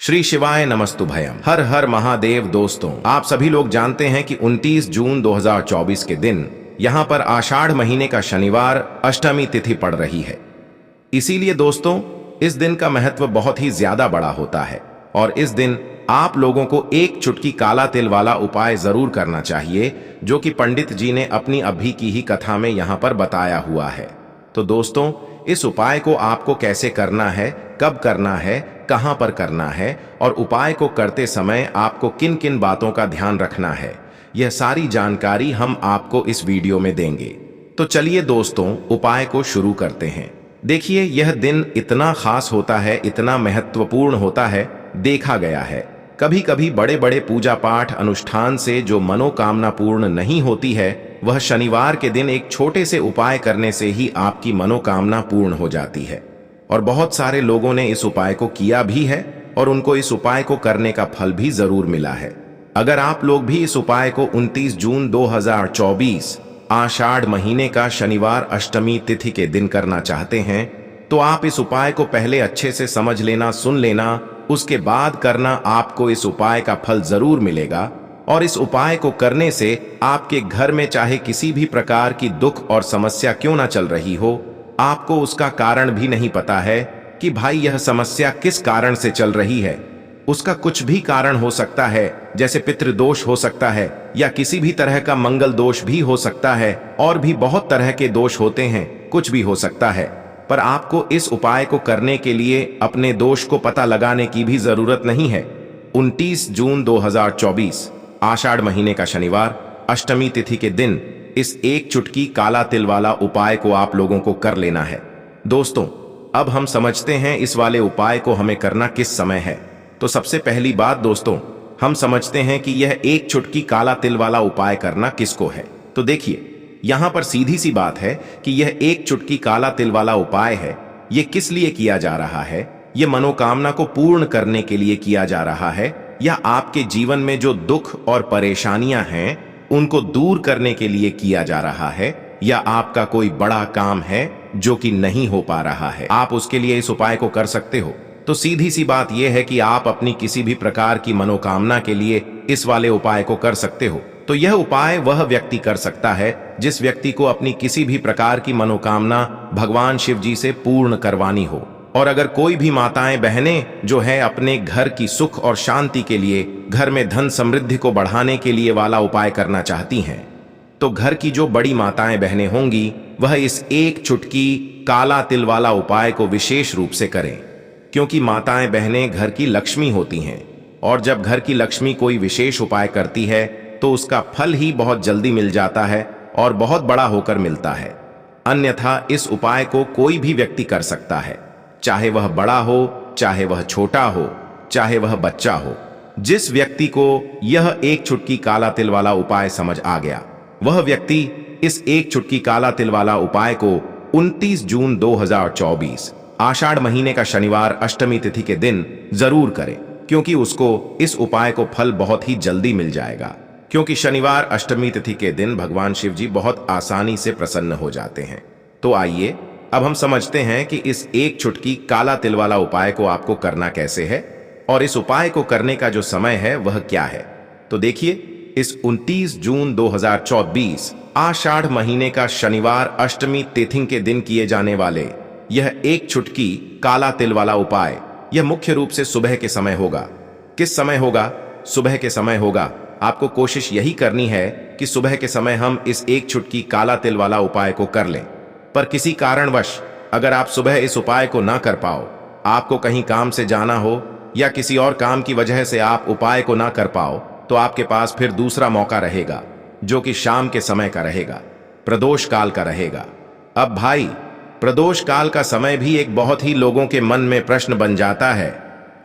श्री शिवाय नमस्तुभयम। हर हर महादेव। दोस्तों, आप सभी लोग जानते हैं कि 29 जून 2024 के दिन यहाँ पर आषाढ़ महीने का शनिवार अष्टमी तिथि पड़ रही है। इसीलिए दोस्तों, इस दिन का महत्व बहुत ही ज्यादा बड़ा होता है और इस दिन आप लोगों को एक चुटकी काला तिल वाला उपाय जरूर करना चाहिए, जो कि पंडित जी ने अपनी अभी की ही कथा में यहाँ पर बताया हुआ है। तो दोस्तों, इस उपाय को आपको कैसे करना है, कब करना है, कहां पर करना है और उपाय को करते समय आपको किन किन बातों का ध्यान रखना है, यह सारी जानकारी हम आपको इस वीडियो में देंगे। तो चलिए दोस्तों, उपाय को शुरू करते हैं। देखिए, यह दिन इतना खास होता है, इतना महत्वपूर्ण होता है। देखा गया है कभी कभी बड़े बड़े पूजा पाठ अनुष्ठान से जो मनोकामना पूर्ण नहीं होती है, वह शनिवार के दिन एक छोटे से उपाय करने से ही आपकी मनोकामना पूर्ण हो जाती है। और बहुत सारे लोगों ने इस उपाय को किया भी है और उनको इस उपाय को करने का फल भी जरूर मिला है। अगर आप लोग भी इस उपाय को 29 जून 2024 आषाढ़ महीने का शनिवार अष्टमी तिथि के दिन करना चाहते हैं, तो आप इस उपाय को पहले अच्छे से समझ लेना, सुन लेना, उसके बाद करना। आपको इस उपाय का फल जरूर मिलेगा और इस उपाय को करने से आपके घर में चाहे किसी भी प्रकार की दुख और समस्या क्यों ना चल रही हो, आपको उसका कारण भी नहीं पता है कि भाई यह समस्या किस कारण से चल रही है। उसका कुछ भी कारण हो सकता है, जैसे पितृदोष हो सकता है या किसी भी तरह का मंगल दोष भी हो सकता है, और भी बहुत तरह के दोष होते हैं, कुछ भी हो सकता है। पर आपको इस उपाय को करने के लिए अपने दोष को पता लगाने की भी जरूरत नहीं है। 29 जून 2024 आषाढ़ महीने का शनिवार अष्टमी तिथि के दिन इस एक चुटकी काला तिल वाला उपाय को आप लोगों को कर लेना है। दोस्तों, अब हम समझते हैं इस वाले उपाय को हमें करना किस समय है। तो सबसे पहली बात दोस्तों, हम समझते हैं कि यह एक चुटकी काला तिल वाला उपाय करना किसको है। तो देखिए, यहां पर सीधी सी बात है कि यह एक चुटकी काला तिल वाला उपाय है। यह किस लिए किया जा रहा है? यह मनोकामना को पूर्ण करने के लिए किया जा रहा है, या आपके जीवन में जो दुख और परेशानियां हैं उनको दूर करने के लिए किया जा रहा है, या आपका कोई बड़ा काम है जो कि नहीं हो पा रहा है, आप उसके लिए इस उपाय को कर सकते हो। तो सीधी सी बात यह है कि आप अपनी किसी भी प्रकार की मनोकामना के लिए इस वाले उपाय को कर सकते हो। तो यह उपाय वह व्यक्ति कर सकता है जिस व्यक्ति को अपनी किसी भी प्रकार की मनोकामना भगवान शिव जी से पूर्ण करवानी हो। और अगर कोई भी माताएं बहनें जो है अपने घर की सुख और शांति के लिए, घर में धन समृद्धि को बढ़ाने के लिए वाला उपाय करना चाहती हैं, तो घर की जो बड़ी माताएं बहनें होंगी वह इस एक चुटकी काला तिल वाला उपाय को विशेष रूप से करें, क्योंकि माताएं बहनें घर की लक्ष्मी होती हैं और जब घर की लक्ष्मी कोई विशेष उपाय करती है तो उसका फल ही बहुत जल्दी मिल जाता है और बहुत बड़ा होकर मिलता है। अन्यथा इस उपाय को कोई भी व्यक्ति कर सकता है, चाहे वह बड़ा हो, चाहे वह छोटा हो, चाहे वह बच्चा हो। जिस व्यक्ति को यह एक चुटकी काला तिल वाला उपाय समझ आ गया, वह व्यक्ति इस एक चुटकी काला तिल वाला उपाय को 29 जून 2024 आषाढ़ महीने का शनिवार अष्टमी तिथि के दिन जरूर करे, क्योंकि उसको इस उपाय को फल बहुत ही जल्दी मिल जाएगा। क्योंकि शनिवार अष्टमी तिथि के दिन भगवान शिव जी बहुत आसानी से प्रसन्न हो जाते हैं। तो आइए अब हम समझते हैं कि इस एक चुटकी काला तिल वाला उपाय को आपको करना कैसे है और इस उपाय को करने का जो समय है वह क्या है। तो देखिए, इस 29 जून 2024 आषाढ़ महीने का शनिवार अष्टमी तिथि के दिन किए जाने वाले यह एक चुटकी काला तिल वाला उपाय, यह मुख्य रूप से सुबह के समय होगा। किस समय होगा? सुबह के समय होगा। आपको कोशिश यही करनी है कि सुबह के समय हम इस एक चुटकी काला तिल वाला उपाय को कर लें। पर किसी कारणवश अगर आप सुबह इस उपाय को ना कर पाओ, आपको कहीं काम से जाना हो या किसी और काम की वजह से आप उपाय को ना कर पाओ, तो आपके पास फिर दूसरा मौका रहेगा, जो कि शाम के समय का रहेगा, प्रदोष काल का रहेगा। अब भाई, प्रदोष काल का समय भी एक बहुत ही लोगों के मन में प्रश्न बन जाता है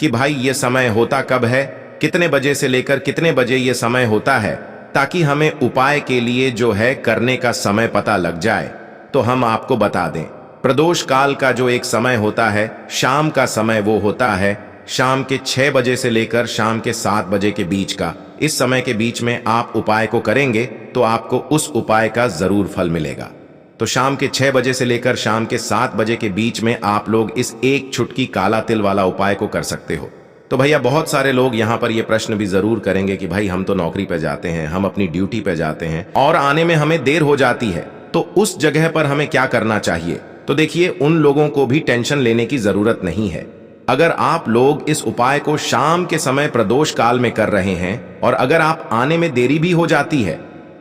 कि भाई ये समय होता कब है, कितने बजे से लेकर कितने बजे ये समय होता है, ताकि हमें उपाय के लिए जो है करने का समय पता लग जाए। तो हम आपको बता दें, प्रदोष काल का जो एक समय होता है, शाम का समय, वो होता है शाम के 6 बजे से लेकर शाम के 7 बजे के बीच का। इस समय के बीच में आप उपाय को करेंगे तो आपको उस उपाय का जरूर फल मिलेगा। तो शाम के 6 बजे से लेकर शाम के 7 बजे के बीच में आप लोग इस एक चुटकी काला तिल वाला उपाय को कर सकते हो। तो भैया बहुत सारे लोग यहाँ पर ये प्रश्न भी जरूर करेंगे कि भाई हम तो नौकरी पे जाते हैं, हम अपनी ड्यूटी पे जाते हैं और आने में हमें देर हो जाती है, तो उस जगह पर हमें क्या करना चाहिए। तो देखिए, उन लोगों को भी टेंशन लेने की जरूरत नहीं है। अगर आप लोग इस उपाय को शाम के समय प्रदोष काल में कर रहे हैं और अगर आप आने में देरी भी हो जाती है,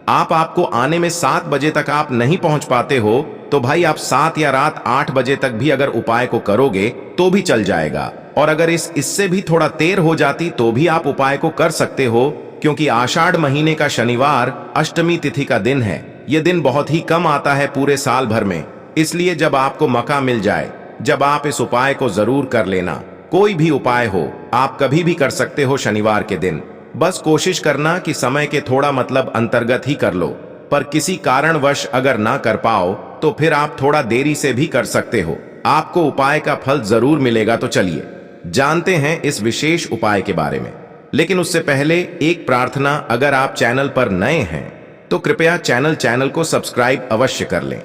आपको आने में 7 बजे तक आप नहीं पहुंच पाते हो, तो भाई आप 7 या रात 8 बजे तक भी अगर उपाय को करोगे तो भी चल जाएगा। और अगर इससे भी थोड़ा देर हो जाती तो भी आप उपाय को कर सकते हो, क्योंकि आषाढ़ महीने का शनिवार अष्टमी तिथि का दिन है। यह दिन बहुत ही कम आता है पूरे साल भर में, इसलिए जब आपको मौका मिल जाए, जब आप इस उपाय को जरूर कर लेना। कोई भी उपाय हो, आप कभी भी कर सकते हो शनिवार के दिन। बस कोशिश करना कि समय के थोड़ा मतलब अंतर्गत ही कर लो, पर किसी कारणवश अगर ना कर पाओ तो फिर आप थोड़ा देरी से भी कर सकते हो, आपको उपाय का फल जरूर मिलेगा। तो चलिए जानते हैं इस विशेष उपाय के बारे में। लेकिन उससे पहले एक प्रार्थना, अगर आप चैनल पर नए हैं तो कृपया चैनल को सब्सक्राइब अवश्य कर लें।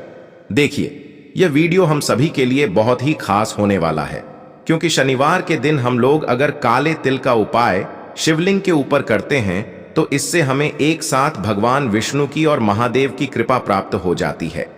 देखिए, यह वीडियो हम सभी के लिए बहुत ही खास होने वाला है, क्योंकि शनिवार के दिन हम लोग अगर काले तिल का उपाय शिवलिंग के ऊपर करते हैं तो इससे हमें एक साथ भगवान विष्णु की और महादेव की कृपा प्राप्त हो जाती है।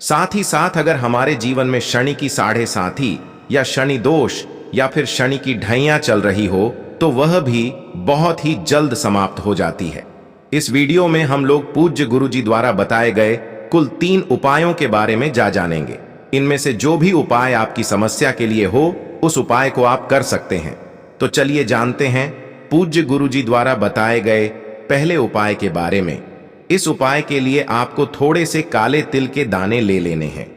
साथ ही साथ अगर हमारे जीवन में शनि की 7.5 या शनि दोष या फिर शनि की ढैया चल रही हो तो वह भी बहुत ही जल्द समाप्त हो जाती है। इस वीडियो में हम लोग पूज्य गुरुजी द्वारा बताए गए कुल 3 उपायों के बारे में जानेंगे। इनमें से जो भी उपाय आपकी समस्या के लिए हो, उस उपाय को आप कर सकते हैं। तो चलिए जानते हैं पूज्य गुरुजी द्वारा बताए गए पहले उपाय के बारे में। इस उपाय के लिए आपको थोड़े से काले तिल के दाने ले लेने हैं।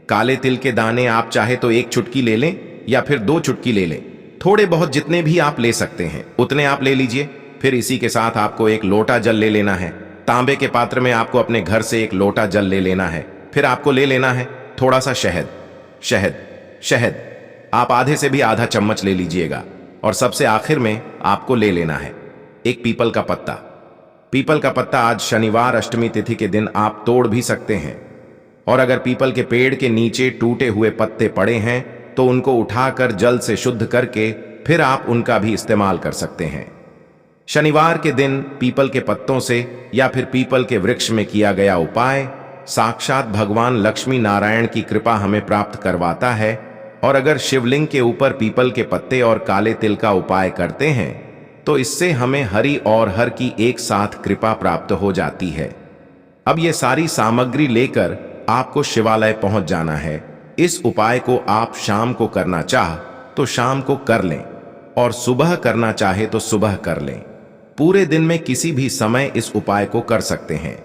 काले तिल के दाने आप चाहे तो 1 चुटकी ले लें या फिर 2 चुटकी ले लें, थोड़े बहुत जितने भी आप ले सकते हैं उतने आप ले लीजिए। फिर इसी के साथ आपको 1 लोटा जल ले लेना है। तांबे के पात्र में आपको अपने घर से 1 लोटा जल ले लेना है। फिर आपको ले लेना है थोड़ा सा शहद आप आधे से भी आधा चम्मच ले लीजिएगा। और सबसे आखिर में आपको ले लेना है 1 पीपल का पत्ता। पीपल का पत्ता आज शनिवार अष्टमी तिथि के दिन आप तोड़ भी सकते हैं, और अगर पीपल के पेड़ के नीचे टूटे हुए पत्ते पड़े हैं तो उनको उठाकर जल से शुद्ध करके फिर आप उनका भी इस्तेमाल कर सकते हैं। शनिवार के दिन पीपल के पत्तों से या फिर पीपल के वृक्ष में किया गया उपाय साक्षात भगवान लक्ष्मी नारायण की कृपा हमें प्राप्त करवाता है। और अगर शिवलिंग के ऊपर पीपल के पत्ते और काले तिल का उपाय करते हैं तो इससे हमें हरि और हर की एक साथ कृपा प्राप्त हो जाती है। अब ये सारी सामग्री लेकर आपको शिवालय पहुंच जाना है। इस उपाय को आप शाम को करना चाह तो शाम को कर लें और सुबह करना चाहे तो सुबह कर लें। पूरे दिन में किसी भी समय इस उपाय को कर सकते हैं।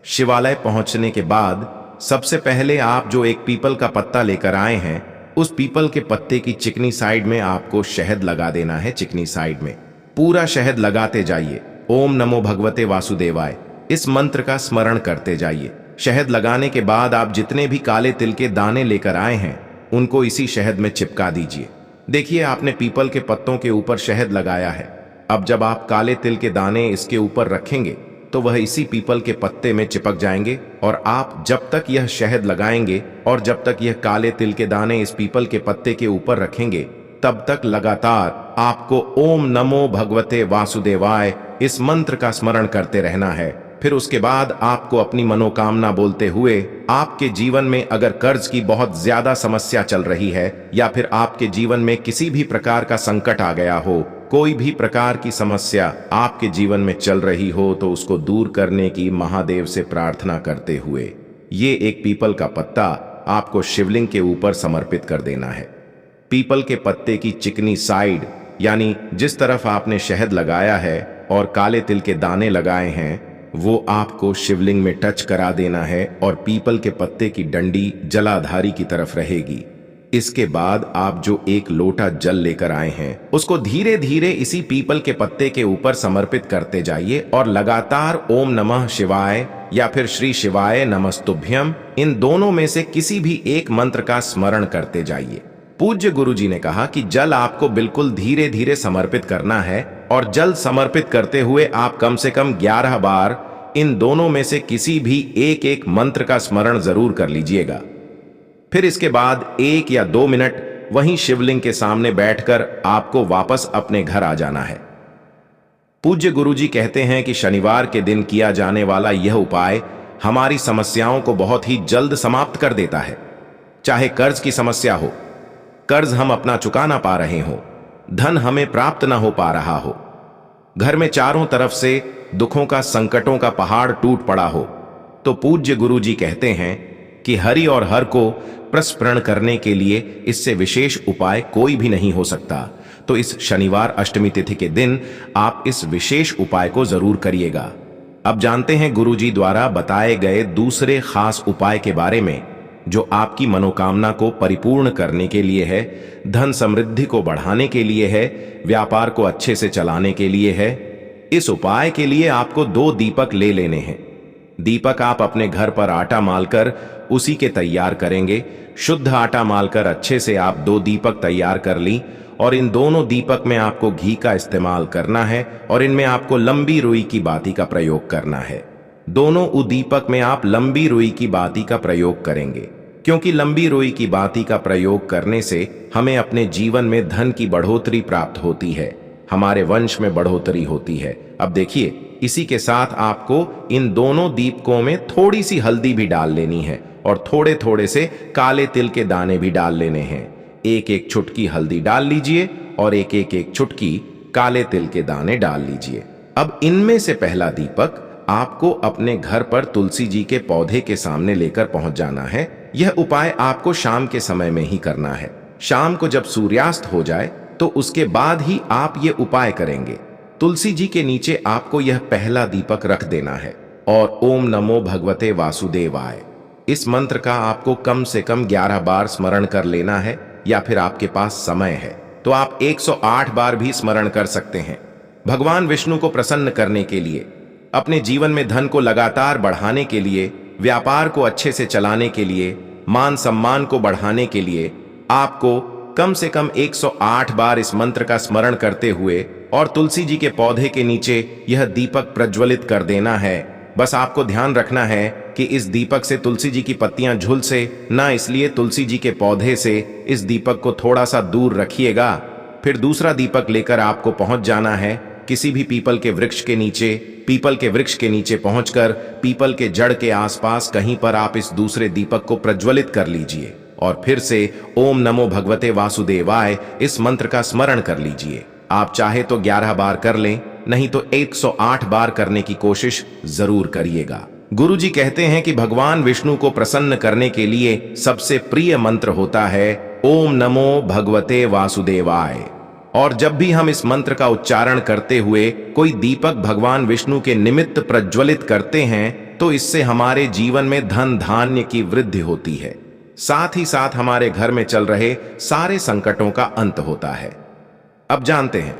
शिवालय पहुंचने के बाद सबसे पहले आप जो 1 पीपल का पत्ता लेकर आए हैं, उस पीपल के पत्ते की चिकनी साइड में आपको शहद लगा देना है। चिकनी साइड में पूरा शहद लगाते जाइए। ओम नमो भगवते वासुदेवाय इस मंत्र का स्मरण करते जाइए। शहद लगाने के बाद आप जितने भी काले तिल के दाने लेकर आए हैं उनको इसी शहद में चिपका दीजिए। देखिए, आपने पीपल के पत्तों के ऊपर शहद लगाया है। अब जब आप काले तिल के दाने इसके ऊपर रखेंगे तो वह इसी पीपल के पत्ते में चिपक जाएंगे, और आप जब तक यह शहद लगाएंगे और जब तक यह काले तिल के दाने इस पीपल के पत्ते के ऊपर रखेंगे, तब तक लगातार आपको ओम नमो भगवते वासुदेवाय इस मंत्र का स्मरण करते रहना है। फिर उसके बाद आपको अपनी मनोकामना बोलते हुए, आपके जीवन में अगर कर्ज की बहुत ज्यादा समस्या चल रही है या फिर आपके जीवन में किसी भी प्रकार का संकट आ गया हो, कोई भी प्रकार की समस्या आपके जीवन में चल रही हो, तो उसको दूर करने की महादेव से प्रार्थना करते हुए ये 1 पीपल का पत्ता आपको शिवलिंग के ऊपर समर्पित कर देना है। पीपल के पत्ते की चिकनी साइड, यानी जिस तरफ आपने शहद लगाया है और काले तिल के दाने लगाए हैं, वो आपको शिवलिंग में टच करा देना है और पीपल के पत्ते की डंडी जलाधारी की तरफ रहेगी। इसके बाद आप जो 1 लोटा जल लेकर आए हैं उसको धीरे धीरे इसी पीपल के पत्ते के ऊपर समर्पित करते जाइए और लगातार ओम नमः शिवाय या फिर श्री शिवाय नमस्तुभ्यम इन दोनों में से किसी भी एक मंत्र का स्मरण करते जाइए। पूज्य गुरुजी ने कहा कि जल आपको बिल्कुल धीरे धीरे समर्पित करना है, और जल समर्पित करते हुए आप कम से कम 11 बार इन दोनों में से किसी भी एक मंत्र का स्मरण जरूर कर लीजिएगा। फिर इसके बाद 1 या 2 मिनट वहीं शिवलिंग के सामने बैठकर आपको वापस अपने घर आ जाना है। पूज्य गुरुजी कहते हैं कि शनिवार के दिन किया जाने वाला यह उपाय हमारी समस्याओं को बहुत ही जल्द समाप्त कर देता है। चाहे कर्ज की समस्या हो, कर्ज हम अपना चुका ना पा रहे हो, धन हमें प्राप्त ना हो पा रहा हो, घर में चारों तरफ से दुखों का, संकटों का पहाड़ टूट पड़ा हो, तो पूज्य गुरुजी कहते हैं कि हरि और हर को प्रस्फुरण करने के लिए इससे विशेष उपाय कोई भी नहीं हो सकता। तो इस शनिवार अष्टमी तिथि के दिन आप इस विशेष उपाय को जरूर करिएगा। अब जानते हैं गुरुजी द्वारा बताए गए दूसरे खास उपाय के बारे में, जो आपकी मनोकामना को परिपूर्ण करने के लिए है, धन समृद्धि को बढ़ाने के लिए है, व्यापार को अच्छे से चलाने के लिए है। इस उपाय के लिए आपको 2 दीपक ले लेने हैं। दीपक आप अपने घर पर आटा मालकर उसी के तैयार करेंगे। शुद्ध आटा मालकर अच्छे से आप 2 दीपक तैयार कर ली और इन दोनों दीपक में आपको घी का इस्तेमाल करना है और इनमें आपको लंबी रुई की बाती का प्रयोग करना है। दोनों उदीपक में आप लंबी रुई की बाती का प्रयोग करेंगे, क्योंकि लंबी रुई की बाती का प्रयोग करने से हमें अपने जीवन में धन की बढ़ोतरी प्राप्त होती है, हमारे वंश में बढ़ोतरी होती है। अब देखिए, इसी के साथ आपको इन दोनों दीपकों में थोड़ी सी हल्दी भी डाल लेनी है और थोड़े थोड़े से काले तिल के दाने भी डाल लेने हैं। एक एक चुटकी हल्दी डाल लीजिए और एक चुटकी काले तिल के दाने डाल लीजिए। अब इनमें से पहला दीपक आपको अपने घर पर तुलसी जी के पौधे के सामने लेकर पहुंच जाना है। यह उपाय आपको शाम के समय में ही करना है। शाम को जब सूर्यास्त हो जाए तो उसके बाद ही आप ये उपाय करेंगे। तुलसी जी के नीचे आपको यह पहला दीपक रख देना है और ओम नमो भगवते वासुदेवाय इस मंत्र का आपको कम से कम 11 बार स्मरण कर लेना है, या फिर आपके पास समय है तो आप 108 बार भी स्मरण कर सकते हैं। भगवान विष्णु को प्रसन्न करने के लिए, अपने जीवन में धन को लगातार बढ़ाने के लिए, व्यापार को अच्छे से चलाने के लिए, मान सम्मान को बढ़ाने के लिए आपको कम से कम 108 बार इस मंत्र का स्मरण करते हुए और तुलसी जी के पौधे के नीचे यह दीपक प्रज्वलित कर देना है। बस आपको ध्यान रखना है कि इस दीपक से तुलसी जी की पत्तियां झुलसे ना, इसलिए तुलसी जी के पौधे से इस दीपक को थोड़ा सा दूर रखिएगा। फिर दूसरा दीपक लेकर आपको पहुंच जाना है किसी भी पीपल के वृक्ष के नीचे। पीपल के वृक्ष के नीचे पहुंचकर पीपल के जड़ के आसपास कहीं पर आप इस दूसरे दीपक को प्रज्वलित कर लीजिए और फिर से ओम नमो भगवते वासुदेवाय इस मंत्र का स्मरण कर लीजिए। आप चाहे तो 11 बार कर लें, नहीं तो 108 बार करने की कोशिश जरूर करिएगा। गुरुजी कहते हैं कि भगवान विष्णु को प्रसन्न करने के लिए सबसे प्रिय मंत्र होता है ओम नमो भगवते वासुदेवाय। और जब भी हम इस मंत्र का उच्चारण करते हुए कोई दीपक भगवान विष्णु के निमित्त प्रज्वलित करते हैं तो इससे हमारे जीवन में धन धान्य की वृद्धि होती है, साथ ही साथ हमारे घर में चल रहे सारे संकटों का अंत होता है। अब जानते हैं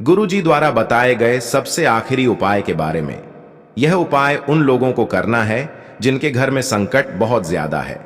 गुरुजी द्वारा बताए गए सबसे आखिरी उपाय के बारे में। यह उपाय उन लोगों को करना है जिनके घर में संकट बहुत ज्यादा है।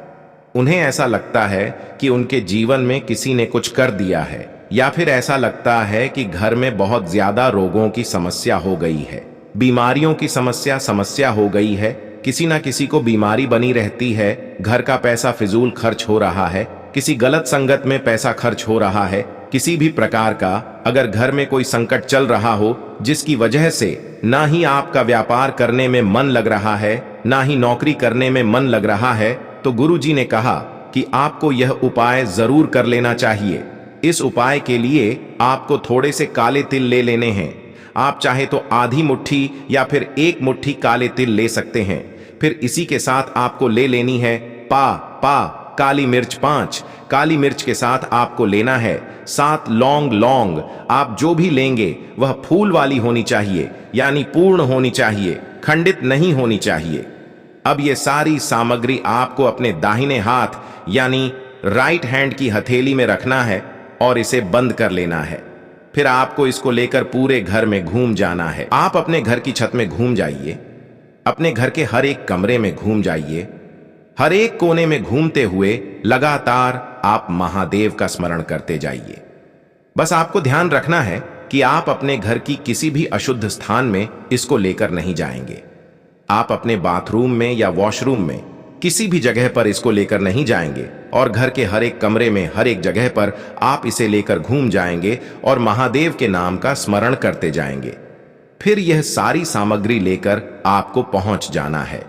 उन्हें ऐसा लगता है कि उनके जीवन में किसी ने कुछ कर दिया है, या फिर ऐसा लगता है कि घर में बहुत ज्यादा रोगों की समस्या हो गई है, बीमारियों की समस्या हो गई है, किसी ना किसी को बीमारी बनी रहती है, घर का पैसा फिजूल खर्च हो रहा है, किसी गलत संगत में पैसा खर्च हो रहा है। किसी भी प्रकार का अगर घर में कोई संकट चल रहा हो जिसकी वजह से ना ही आपका व्यापार करने में मन लग रहा है, ना ही नौकरी करने में मन लग रहा है, तो गुरुजी ने कहा कि आपको यह उपाय जरूर कर लेना चाहिए। इस उपाय के लिए आपको थोड़े से काले तिल ले लेने हैं। आप चाहे तो आधी मुट्ठी या फिर 1 मुट्ठी काले तिल ले सकते हैं। फिर इसी के साथ आपको ले लेनी है काली मिर्च 5। काली मिर्च के साथ आपको लेना है 7 लौंग। आप जो भी लेंगे वह फूल वाली होनी चाहिए, यानी पूर्ण होनी चाहिए, खंडित नहीं होनी चाहिए। अब ये सारी सामग्री आपको अपने दाहिने हाथ यानी राइट हैंड की हथेली में रखना है और इसे बंद कर लेना है। फिर आपको इसको लेकर पूरे घर में घूम जाना है। आप अपने घर की छत में घूम जाइए, अपने घर के हर एक कमरे में घूम जाइए, हर एक कोने में घूमते हुए लगातार आप महादेव का स्मरण करते जाइए। बस आपको ध्यान रखना है कि आप अपने घर की किसी भी अशुद्ध स्थान में इसको लेकर नहीं जाएंगे। आप अपने बाथरूम में या वॉशरूम में किसी भी जगह पर इसको लेकर नहीं जाएंगे और घर के हर एक कमरे में हर एक जगह पर आप इसे लेकर घूम जाएंगे और महादेव के नाम का स्मरण करते जाएंगे। फिर यह सारी सामग्री लेकर आपको पहुंच जाना है।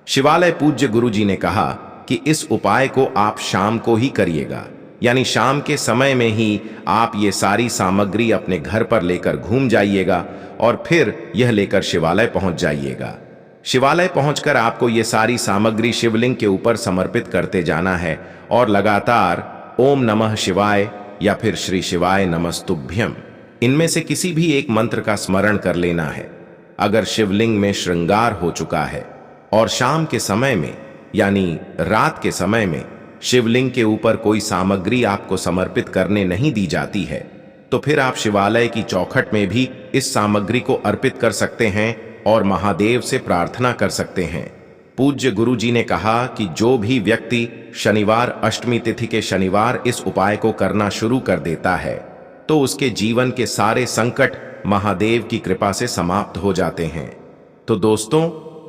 शिवालय पूज्य गुरुजी ने कहा कि इस उपाय को आप शाम को ही करिएगा, यानी शाम के समय में ही आप ये सारी सामग्री अपने घर पर लेकर घूम जाइएगा और फिर यह लेकर शिवालय पहुंच जाइएगा। शिवालय पहुंचकर आपको ये सारी सामग्री शिवलिंग के ऊपर समर्पित करते जाना है और लगातार ओम नमः शिवाय या फिर श्री शिवाय नमस्तुभ्यम इनमें से किसी भी एक मंत्र का स्मरण कर लेना है। अगर शिवलिंग में श्रृंगार हो चुका है और शाम के समय में यानी रात के समय में शिवलिंग के ऊपर कोई सामग्री आपको समर्पित करने नहीं दी जाती है, तो फिर आप शिवालय की चौखट में भी इस सामग्री को अर्पित कर सकते हैं और महादेव से प्रार्थना कर सकते हैं। पूज्य गुरुजी ने कहा कि जो भी व्यक्ति शनिवार अष्टमी तिथि के शनिवार इस उपाय को करना शुरू कर देता है तो उसके जीवन के सारे संकट महादेव की कृपा से समाप्त हो जाते हैं। तो दोस्तों,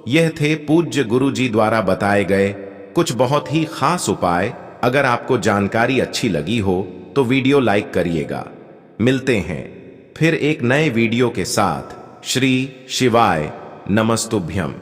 यह थे पूज्य गुरुजी द्वारा बताए गए कुछ बहुत ही खास उपाय। अगर आपको जानकारी अच्छी लगी हो तो वीडियो लाइक करिएगा। मिलते हैं फिर एक नए वीडियो के साथ। श्री शिवाय नमस्तुभ्यम।